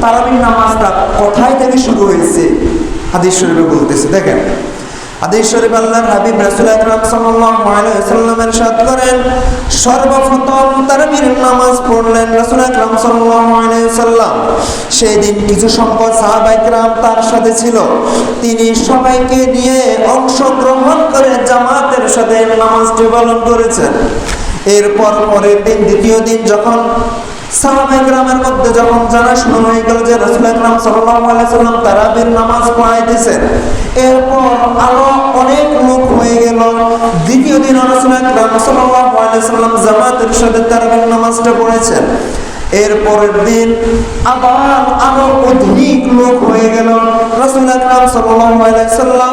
তারাবির নামাজটা কোথায় থেকে শুরু হয়েছে? হাদিস শরীফে বলতেছে, দেখেন হাদিস শরীফ আল্লাহর হাবিব রাসূল আকরাম সাল্লাল্লাহু আলাইহি ওয়াসাল্লাম ইরশাদ করেন, সর্বপ্রথম তারাবির নামাজ পড়লেন রাসূল আকরাম সাল্লাল্লাহু আলাইহি ওয়াসাল্লাম। সেই দিন কিছু সংখ্যক সাহাবায়ে কেরাম তার সাথে ছিল। তিনি সবাইকে নিয়ে অংশগ্রহণ করে জামাতের সাথে নামাজটি পালন করেছেন। এরপর পরের দিন, দ্বিতীয় দিন, যখন সাহাবায়ে কেরামের মধ্যে যখন জানা শুরু হয়ে গেল যে রাসূল আকরাম সাল্লাল্লাহু আলাইহি ওয়াসাল্লাম তারাবির নামাজ পড়াইতেছেন, এরপর আরো অনেক লোক হয়ে গেল। দ্বিতীয় দিন রাসূল আকরাম সাল্লাল্লাহু আলাইহি ওয়াসাল্লাম জামাতের সাথে তারাবির নামাজটা পড়েছেন। এরপরের দিন আবার আরো অধিক লোক হয়ে গেল। রাসূল আকরাম সাল্লাল্লাহু আলাইহি ওয়াসাল্লাম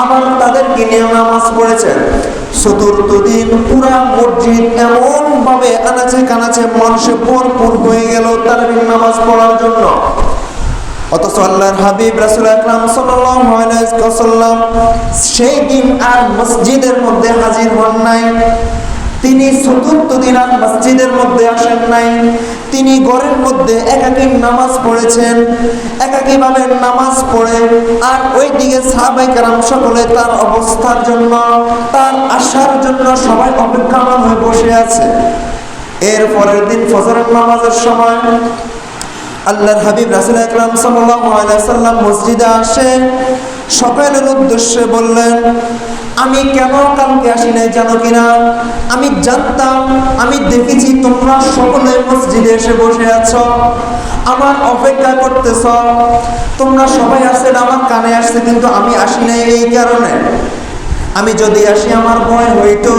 আবার তাদেরকে নিয়ে নামাজ পড়েছেন। চতুর্থ দিন পুরা মসজিদ এমন ভাবে আনাচে কানাচে মানুষে ভরপুর হয়ে গেল তারাবির নামাজ পড়ার জন্য। অথচ আল্লাহর হাবিব রাসূল আকরাম সাল্লাল্লাহু আলাইহি ওয়াসাল্লাম সেই দিন আর মসজিদের মধ্যে হাজির হন নাই। তিনি চতুর্থ দিন আর মসজিদের মধ্যে আসেন নাই। তিনি ঘরের মধ্যে একাকী নামাজ পড়েছেন। একাকী ভাবে নামাজ পড়ে আর ওইদিকে সাহাবায়ে কেরাম সকলে তার অবস্থার জন্য, তার আসার জন্য সবাই অপেক্ষামান হয়ে বসে আছে। এর পরের দিন ফজরের নামাজের সময় আল্লাহর হাবিব রাসূল আকরাম সাল্লাল্লাহু আলাইহি ওয়াসাল্লাম মসজিদে আসে। সকলের উদ্দেশ্যে বললেন, আমি কেন কালকে আসি নাই জানো কিনা? আমি জানতাম, আমি দেখেছি তোমরা সকলে মসজিদে এসে বসে আছো, আমার অপেক্ষা করতেছ, তোমরা সবাই আসছেন, আমার কানে আসছে, কিন্তু আমি আসি নাই এই কারণে। আমি যদি আসি আমার ভয় হইতো,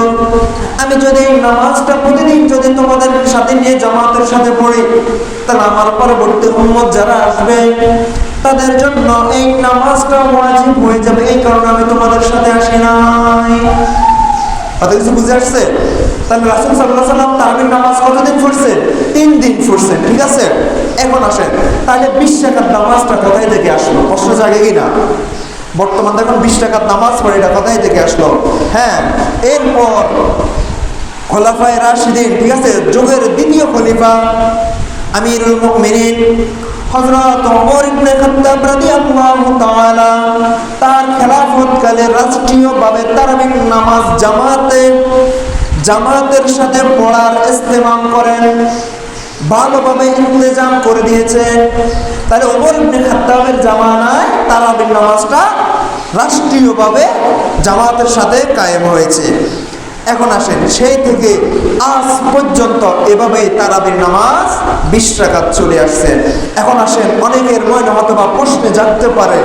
আমি যদি এই নামাজটা প্রতিদিন যদি তোমাদের সাথে নিয়ে জামাতের সাথে পড়ি, তাহলে আমার পরবর্তী উম্মত যারা আসবে তাদের জন্য এই নামাজটা ওয়াজিব হয়ে যাবে। এই কারণে আমি তোমাদের সাথে আসি নাই। কথা কিছু বুঝে আসছে? তাহলে রাসূল সাল্লাল্লাহু আলাইহি ওয়াসাল্লাম তারাবির নামাজ কতদিন পড়ছেন? 3 দিন পড়ছেন, ঠিক আছে? এখন আসেন, তাহলে 20 রাকাত নামাজটা কোথায় থেকে আসলো? প্রশ্ন জাগে কিনা? বর্তমান দেখুন 20 রাকাত নামাজ পড়ে, এটা কোথায় থেকে আসলো? হ্যাঁ, এরপর খোলাফায়ে রাশিদিন, ঠিক আছে, যুগের দ্বিতীয় খলিফা আমিরুল মুমিনিন হযরত ওমর ইবনে খাত্তাব রাদিয়াল্লাহু তাআলা তার খেলাফতকালে রাষ্ট্রীয়ভাবে তারাবির নামাজ জামাতের সাথে পড়ার ইস্তেমাম করেন, ভালোভাবে ইন্তজাম করে দিয়েছেন। তাহলে ওমর ইবনে খাত্তাবের জামানায় তারাবির নামাজটা রাষ্ট্রীয়ভাবে জামাতের সাথে কায়েম হয়েছে। এখন আসেন, সেই থেকে আজ পর্যন্ত এভাবেই তারাবির নামাজ 20 রাকাত চলে আসছে। এখন আসেন, অনেকের মনে হয়তোবা প্রশ্নে জাগতে পারে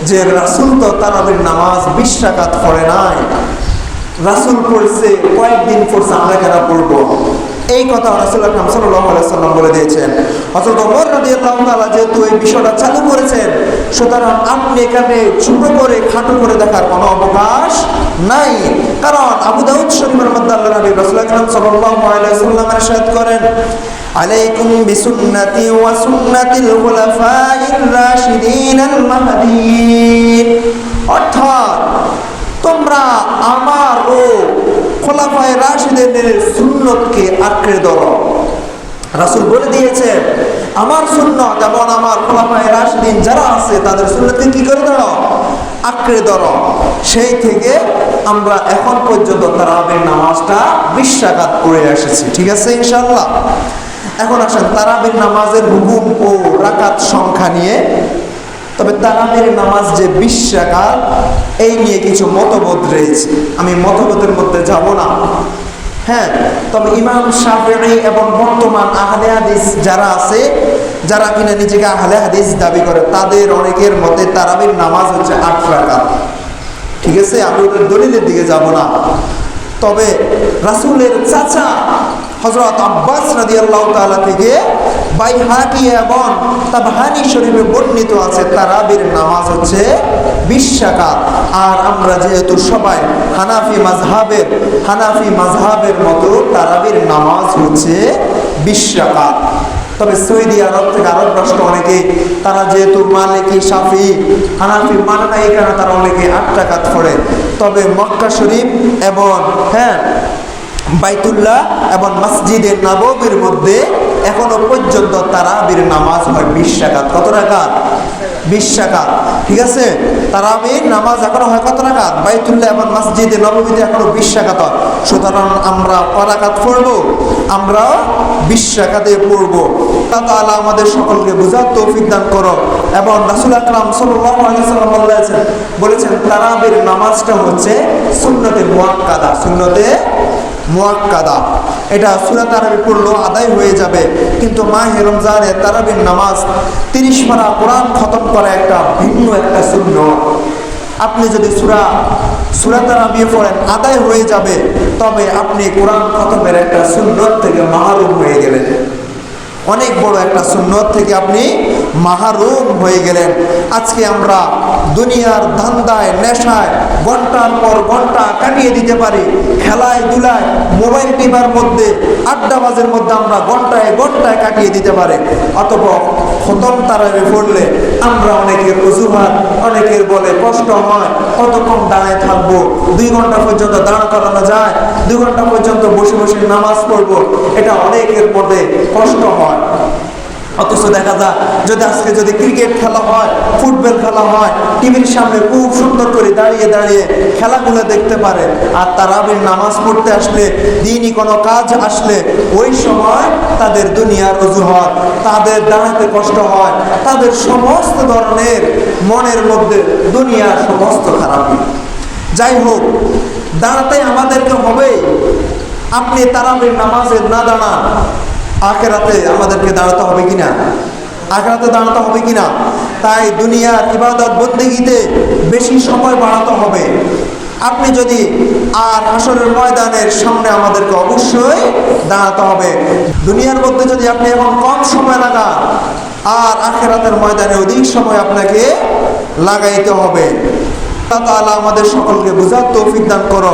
যে রাসূল তো তারাবির নামাজ 20 রাকাত পড়ে নাই, রাসূল পড়ছে কয়েকদিন পড়ছে, আমরা কেন পড়বো? এই কথা রাসূল আকরাম সাল্লাল্লাহু আলাইহি ওয়াসাল্লাম বলে দিয়েছেন। হযরত ওমর রাদিয়াল্লাহু তাআলা যেহেতু এই বিষয়টা চালু করেছেন, সুতরাং আপনি এখানে ছোট করে খাটো করে দেখার কোনো অবকাশ নাই। কারণ আবু দাউদ শরীফের মধ্যে আল্লাহর হাবিব রাসূল আকরাম সাল্লাল্লাহু আলাইহি ওয়াসাল্লাম ইরশাদ করেন, আলাইকুম বিসুন্নতি ওয়া সুন্নাতিল খুলাফাইর রাশিদিনাল মাহদিয়িন, অর্থাৎ তোমরা আমার ও খোলাফায়ে রাশিদিনের সুন্নতকে আঁকড়ে ধরো। রাসূল বলে দিয়েছেন, আমার সুন্নাত এবং আমার খোলাফায়ে রাশিদিন যারা আছে তাদের সুন্নতকে কি করে ধরো? আঁকড়ে ধরো। সেই থেকে আমরা এখন পর্যন্ত তারাবির নামাজটা 20 রাকাত পড়ে এসেছি, ঠিক আছে ইনশাআল্লাহ। এখন আসেন তারাবির নামাজের হুকুম ও রাকাত সংখ্যা নিয়ে। তবে তারাবির নামাজ যে 20 রাকাত, এই নিয়ে কিছু মতভেদ রয়েছে, আমি মতভেদের মধ্যে যাব না। হ্যাঁ, তবে ইমাম শাফিঈ এবং বর্তমান আহলে হাদিস যারা আছে, যারা কিনা নিজেকে আহলে হাদিস দাবি করে, তাদের অনেকের মতে তারাবির নামাজ হচ্ছে 8 রাকাত, ঠিক আছে? আমি ওদের দলিলের দিকে যাব না। তবে রাসূলের চাচা হযরত আব্বাস রাদিয়াল্লাহু তাআলা থেকে বাইহাকি এবং তাবহানি শরীফে বর্ণিত আছে তারাবির নামাজ হচ্ছে 20 রাকাত। আর আমরা যেহেতু সবাই হানাফি মাযহাবের মতো তারাবির নামাজ হচ্ছে 20 রাকাত। তবে সৌদি আরব থেকে আরব রাষ্ট্র অনেকে, তারা যেহেতু মালিকি, শাফি, হানাফি মানে না, এই কারণে তারা অনেকে 8 রাকাত পড়ে। তবে মক্কা শরীফ এবং বাইতুল্লাহ এবং মসজিদে নববীর মধ্যে এখনো পর্যন্ত তারাবির নামাজ হয় 20 রাকাত। কত রাকাত? 20 রাকাত। ঠিক আছে, তারাবির নামাজ এখনো হয় কত রাকাত? বাইতুল্লাহ এবং মসজিদে নববীতে এখনো 20 রাকাত হয়। সুতরাং আমরা কয় রাকাত পড়বো? আমরা 20 রাকাতে পড়বো। আল্লাহ তাআলা আমাদের সকলকে বুঝার তৌফিক দান করো। এবং রাসূল আকরাম সাল্লাল্লাহু আলাইহি ওয়াসাল্লাম বলেছেন তারাবির নামাজটা হচ্ছে সুন্নতে মুআক্কাদা। সুন্নতে মুআক্কাদা, এটা সূরা তারাবি পড়লেও আদায় হয়ে যাবে। কিন্তু মাহে রমজানে তারাবির নামাজ 30 পারা কোরআন খতম করা একটা ভিন্ন একটা সুন্নত। আপনি যদি সূরা তারাবি পড়েন আদায় হয়ে যাবে, তবে আপনি কোরআন খতমের একটা সুন্নত থেকে মাহরুম হয়ে গেলেন। অনেক বড় একটা সুন্নত থেকে আপনি মাহরুম হয়ে গেলেন। আজকে আমরা দুনিয়ার ধান্দায় নেশায় ঘন্টার পর ঘন্টা কাটিয়ে দিতে পারি, খেলায় ধুলায় মোবাইল টিপার মধ্যে আড্ডাবাজের মধ্যে আমরা ঘন্টায় ঘন্টায় কাটিয়ে দিতে পারি। অতঃপর খতম তারাবি পড়লে আমরা অনেকের অজুহাত, অনেকের বলে কষ্ট হয়, কতক্ষণ দাঁড়ায় থাকবো, 2 ঘন্টা পর্যন্ত দাঁড় করানো যায়, 2 ঘন্টা পর্যন্ত বসে বসে নামাজ পড়বো, এটা অনেকের মধ্যে কষ্ট হয়। অথচ দেখা যায় যদি ক্রিকেট খেলা হয়, ফুটবল খেলা হয়, টিভির সামনে খুব সুন্দর করে দাঁড়িয়ে দাঁড়িয়ে খেলাগুলো দেখতে পারে। আর তারাবির নামাজ পড়তে আসলে, দিনই কোনো কাজ আসলে, ওই সময় তাদের দুনিয়ার অজুহাত, তাদের দাঁড়াতে কষ্ট হয়, তাদের সমস্ত ধরনের মনের মধ্যে দুনিয়ার সমস্ত খারাপি। যাই হোক, দাঁড়াতে আমাদেরকে হবে। আপনি তারাবির নামাজে না দাঁড়ান, আখিরাতে আমাদেরকে দাঁড়াতে হবে কিনা? আখিরাতে দাঁড়াতে হবে কিনা? তাই দুনিয়ার ইবাদত বন্দেগীতে বেশি সময় বাড়াতে হবে। আপনি যদি আর হাসরের ময়দানের সামনে আমাদেরকে অবশ্যই দাঁড়াতে হবে। দুনিয়ার মধ্যে যদি আপনি এখন কম সময় লাগান, আর আখিরাতের ময়দানে অধিক সময় আপনাকে লাগাইতে হবে। আল্লাহ তাআলা আমাদের সকলকে বুঝার তৌফিক দান করো।